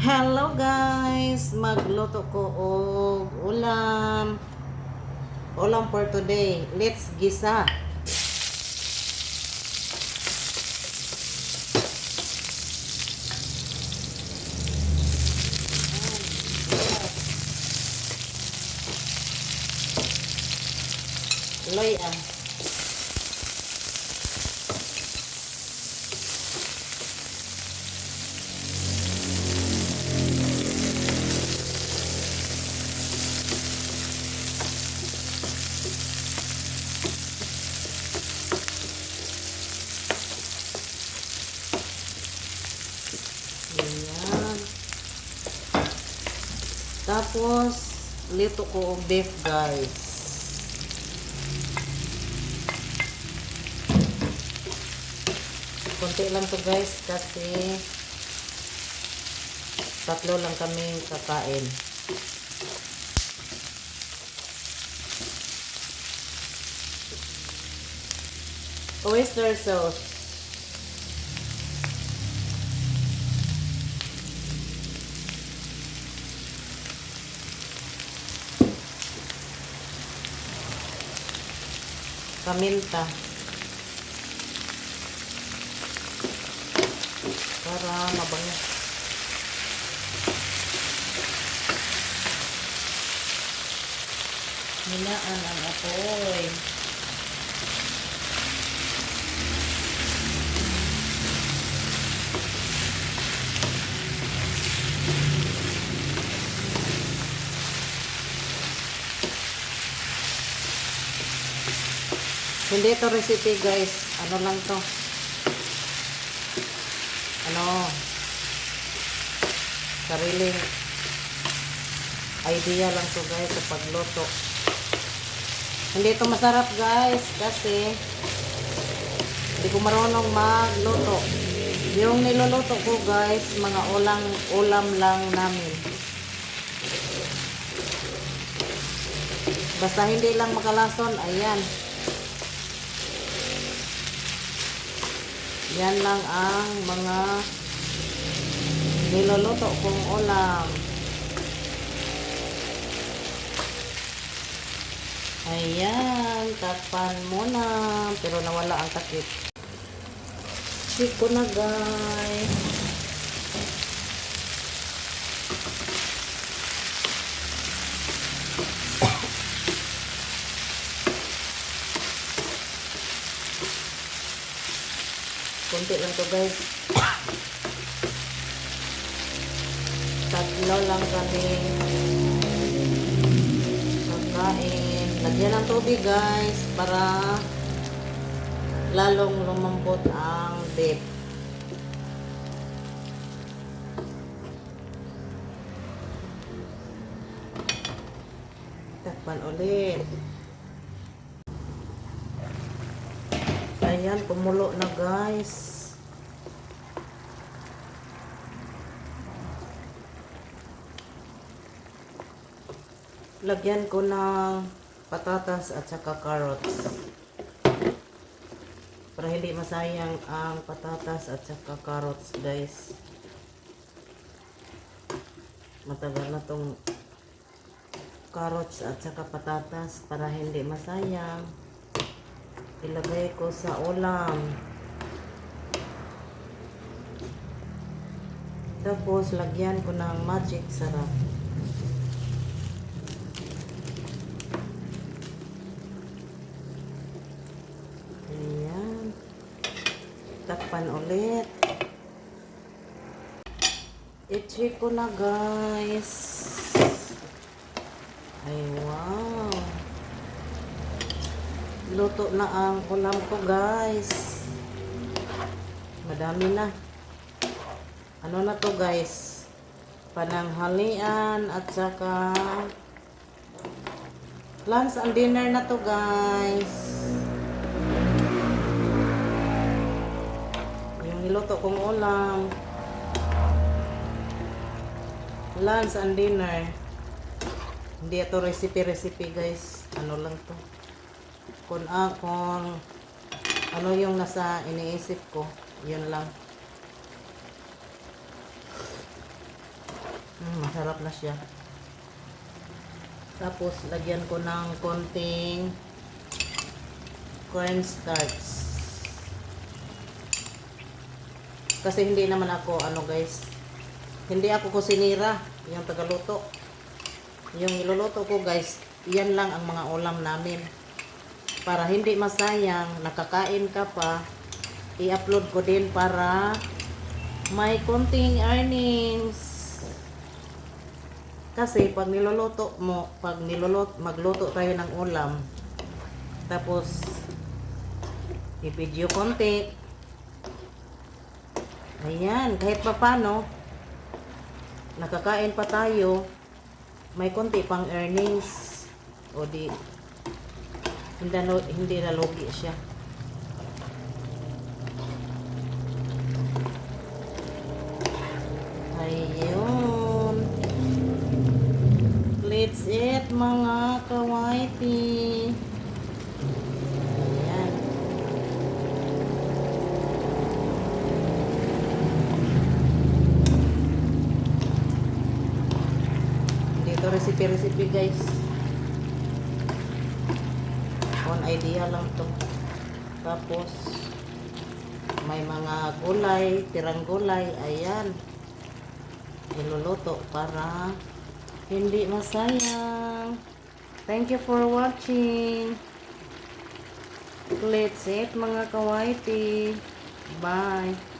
Hello guys! Magluto ko og ulam. Ulam for today. Let's gisa. Loy. Ayan. Tapos, lito ko og beef guys. Konti lang to guys kasi tatlo lang kami kakain. Oyster sauce. Paminta. Para mabango. Hinaan ang apoy. Hindi ito recipe guys. Ano lang to? Sariling idea lang to guys sa pagluto. Hindi ito masarap guys kasi hindi ko marunong magluto. Yung niluluto ko guys, mga ulam lang namin. Basta hindi lang makalason, ayan. Yan lang ang mga niluluto kong ulam. Ayan, takpan muna. Pero nawala ang takip. Siko na guys. Kunti lang to guys. Tatlo lang kami kakain. Lagyan ng tubig guys para lalong lumambot ang beef. Takpan ulit. Ayan, kumulo na guys. Lagyan ko ng patatas at saka carrots. Para hindi masayang ang patatas at saka carrots guys. Matagal na tong carrots at saka patatas para hindi masayang. Ilagay ko sa ulam. Tapos lagyan ko ng magic sarap. Ayan. Takpan ulit. I-check ko na guys. Ay wow. Luto na ang ulam ko guys. Madami na. Ano na to guys? Pananghalian at saka lunch and dinner na to guys. Yung niluto kong ulam. Lunch and dinner. Hindi ito recipe guys. Ano lang to. Kung ano yung nasa iniisip ko, yun lang. masarap na siya. Tapos, lagyan ko ng konting cornstarch. Kasi hindi naman ako, guys, hindi ako kusinira, yung tagaluto. Yung iluluto ko, guys, yan lang ang mga ulam namin. Para hindi masayang, nakakain ka pa, i-upload ko din para may konting earnings. Kasi pag magluto tayo ng ulam, tapos i-video konti, ayan, kahit pa paano, nakakain pa tayo, may konti pang earnings. O di, hindi na lugi siya. Ayun. Let's eat mga kawaiti. Ayan. Dito recipe guys. On idea lang to. Tapos may mga gulay, tirang gulay, ayan. Iluluto para hindi masayang. Thank you for watching. Let's eat mga kawaiti. Bye.